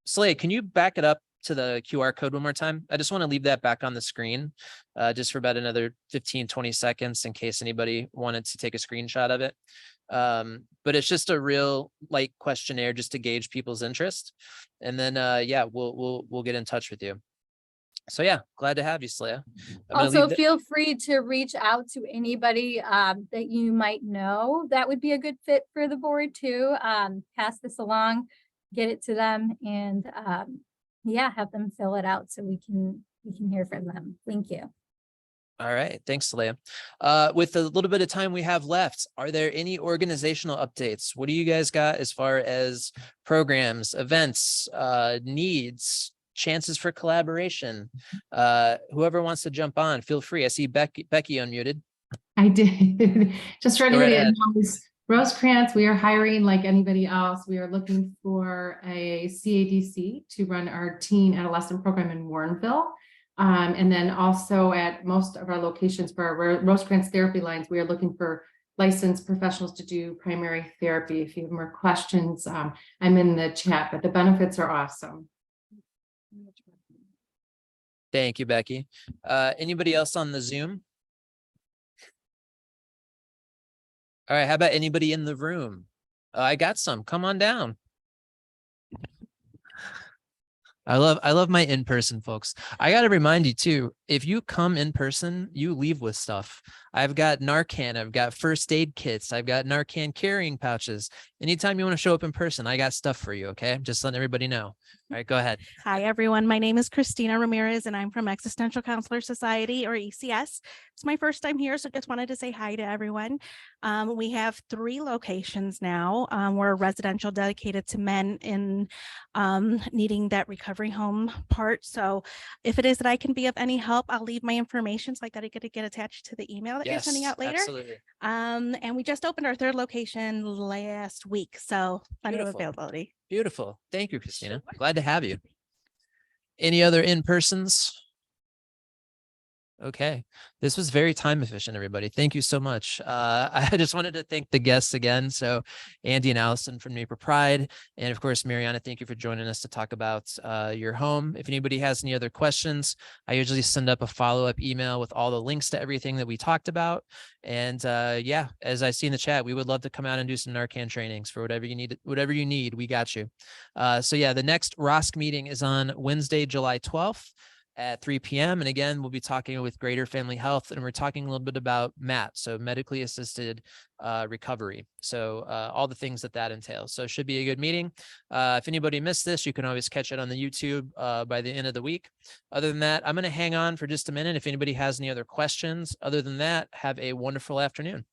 Slay, can you back it up to the QR code one more time? I just want to leave that back on the screen just for about another 15, 20 seconds in case anybody wanted to take a screenshot of it. But it's just a real light questionnaire just to gauge people's interest. And then, yeah, we'll get in touch with you. So yeah, glad to have you, Slaya. Also, feel free to reach out to anybody that you might know that would be a good fit for the board too. Pass this along, get it to them, and yeah, have them fill it out so we can hear from them. Thank you. All right. Thanks, Leah. With the little bit of time we have left, are there any organizational updates? What do you guys got as far as programs, events, needs, chances for collaboration? Whoever wants to jump on, feel free. I see Becky unmuted. I did. Just ready Go to ahead. announce Rosecrans. We are hiring like anybody else. We are looking for a CADC to run our teen adolescent program in Warrenville. And then also at most of our locations for our Rosecrans therapy lines, we are looking for licensed professionals to do primary therapy. If you have more questions, I'm in the chat, but the benefits are awesome. Thank you, Becky. Anybody else on the Zoom? All right. How about anybody in the room? I got some. Come on down. I love my in-person folks. I got to remind you too, if you come in person, you leave with stuff. I've got Narcan, I've got first aid kits, I've got Narcan carrying pouches. Anytime you want to show up in person, I got stuff for you. Okay. Just letting everybody know. All right, go ahead. Hi, everyone. My name is Christina Ramirez, and I'm from Existential Counselor Society, or ECS. It's my first time here, so just wanted to say hi to everyone. We have 3 locations now. We're residential dedicated to men in needing that recovery home part. So if it is that I can be of any help, I'll leave my information so I got to get attached to the email that you're sending out later. Absolutely. And we just opened our 3rd location last week, so plenty of availability. Beautiful. Thank you, Christina. Glad to have you. Any other in-persons? Okay. This was very time efficient, everybody. Thank you so much. I just wanted to thank the guests again. So Andy and Allison from Maple Pride. And of course, Mariana, thank you for joining us to talk about your home. If anybody has any other questions, I usually send up a follow-up email with all the links to everything that we talked about. And yeah, as I see in the chat, we would love to come out and do some Narcan trainings for whatever you need. We got you. So yeah, the next ROSC meeting is on Wednesday, July 12th. At 3 p.m. And again, we'll be talking with Greater Family Health, and we're talking a little bit about MAT, so medically assisted recovery. So all the things that entails. So it should be a good meeting. If anybody missed this, you can always catch it on the YouTube by the end of the week. Other than that, I'm going to hang on for just a minute if anybody has any other questions. Other than that, have a wonderful afternoon.